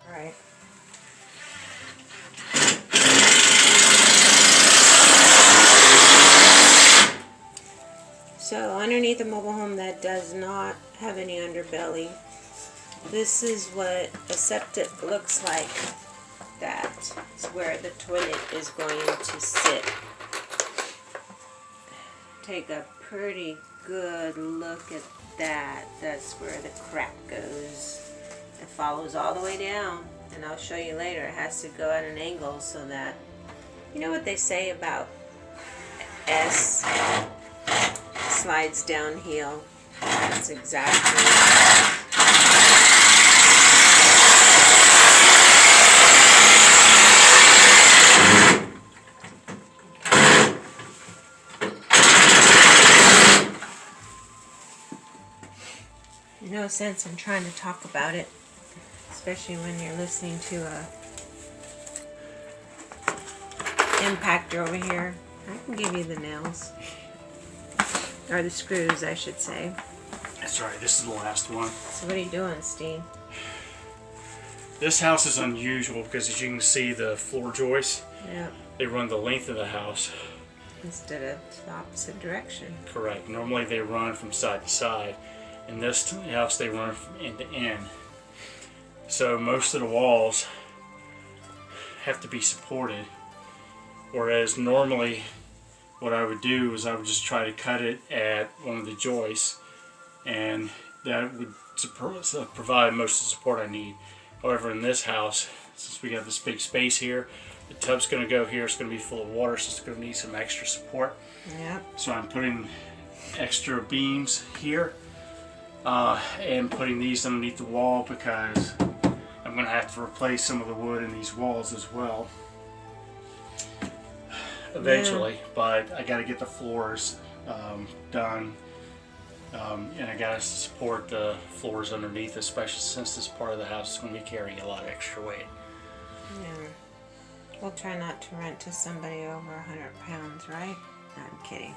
Right. So underneath a mobile home that does not have any underbelly, this is what a septic looks like. That's where the toilet is going to sit. Take a pretty good look at that. That's where the crap goes. It follows all the way down, and I'll show you later. It has to go at an angle so that, you know what they say about S slides downhill. That's exactly. No sense in trying to talk about it, especially when you're listening to a impactor over here. I can give you the nails, or the screws, I should say. That's right. This is the last one. So what are you doing, Steve? This house is unusual because, as you can see, the floor joists, Yep. they run the length of the house. Instead of the opposite direction. Correct. Normally they run from side to side. In this house they run from end to end. So most of the walls have to be supported. Whereas normally what I would do is I would just try to cut it at one of the joists, and that would provide most of the support I need. However, in this house, since we have this big space here, the tub's going to go here. It's going to be full of water, so it's going to need some extra support. Yep. So I'm putting extra beams here and putting these underneath the wall because I'm going to have to replace some of the wood in these walls as well eventually. Yeah. But I got to get the floors done, and I got to support the floors underneath, especially since this part of the house is going to be carrying a lot of extra weight. Yeah. We'll try not to rent to somebody over 100 pounds, right? No, I'm kidding.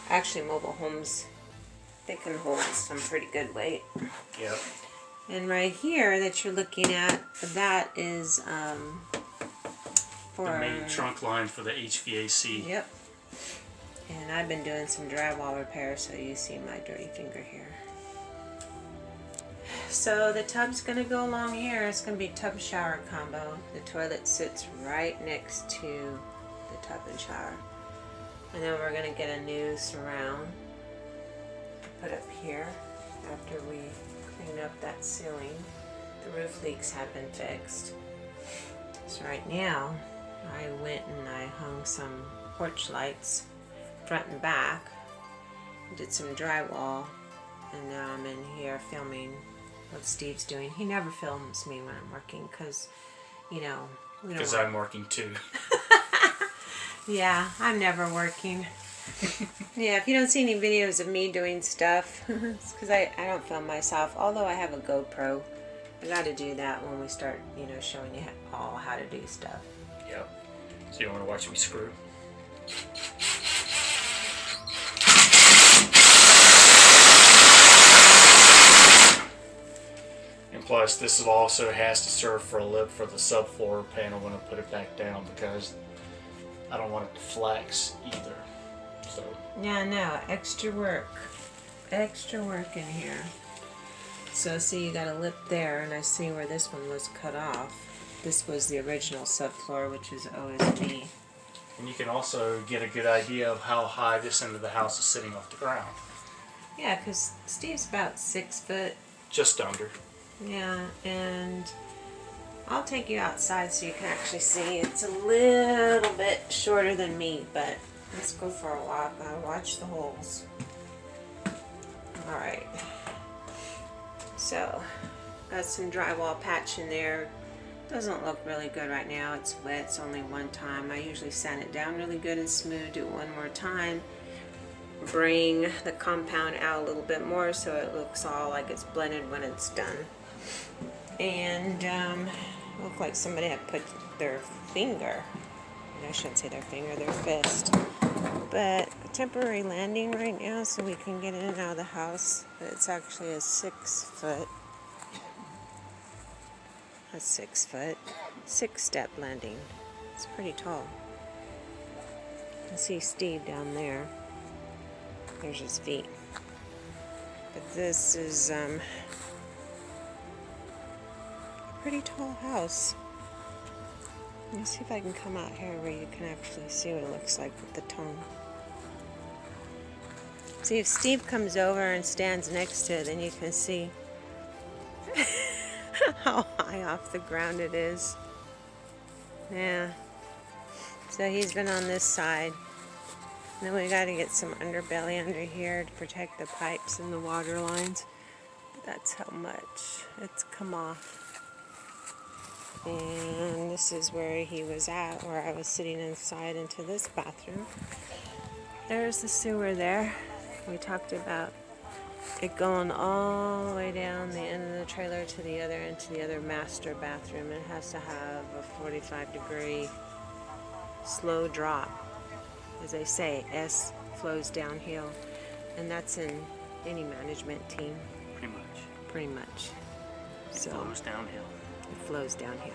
Actually, mobile homes, they can hold some pretty good weight. Yep. And right here that you're looking at, that is for the main trunk line for the HVAC. Yep. And I've been doing some drywall repair, so you see my dirty finger here. So the tub's going to go along here. It's going to be tub shower combo. The toilet sits right next to the tub and shower. And then we're going to get a new surround to put up here after we clean up that ceiling. The roof leaks have been fixed. So right now I went and I hung some porch lights front and back, did some drywall, and now I'm in here filming what Steve's doing. He never films me when I'm working because, you know, because I'm working too. Yeah, I'm never working. Yeah, if you don't see any videos of me doing stuff, it's because I don't film myself, although I have a GoPro. I got to do that when we start, you know, showing you all how to do stuff. Yep. So you want to watch me screw? And plus, this also has to serve for a lip for the subfloor panel when I put it back down, because I don't want it to flex either. So Yeah, no, extra work in here. So see, you got a lip there, and I see where this one was cut off. This was the original subfloor, which is OSB. And you can also get a good idea of how high this end of the house is sitting off the ground. Yeah, because Steve's about 6 foot. Just under. Yeah, and I'll take you outside so you can actually see. It's a little bit shorter than me, but let's go for a walk. I'll watch the holes. Alright. So, got some drywall patch in there. Doesn't look really good right now. It's wet. It's only one time. I usually sand it down really good and smooth. Do it one more time. Bring the compound out a little bit more so it looks all like it's blended when it's done. And look like somebody had put their finger, I shouldn't say their finger, their fist. But a temporary landing right now so we can get in and out of the house. But it's actually a 6 foot. a 6 foot, 6-step landing. It's pretty tall. You can see Steve down there. There's his feet. But this is a pretty tall house. Let me see if I can come out here where you can actually see what it looks like with the tongue. See, if Steve comes over and stands next to it, then you can see how high off the ground it is. Yeah. So he's been on this side. Then we got to get some underbelly under here to protect the pipes and the water lines. That's how much it's come off. And this is where he was at, where I was sitting inside into this bathroom. There's the sewer there. We talked about it going all the way down the end of the trailer to the other end, to the other master bathroom. It has to have a 45-degree slow drop. As they say, S flows downhill. And that's in any management team. Pretty much. Pretty much. It flows downhill. It flows downhill.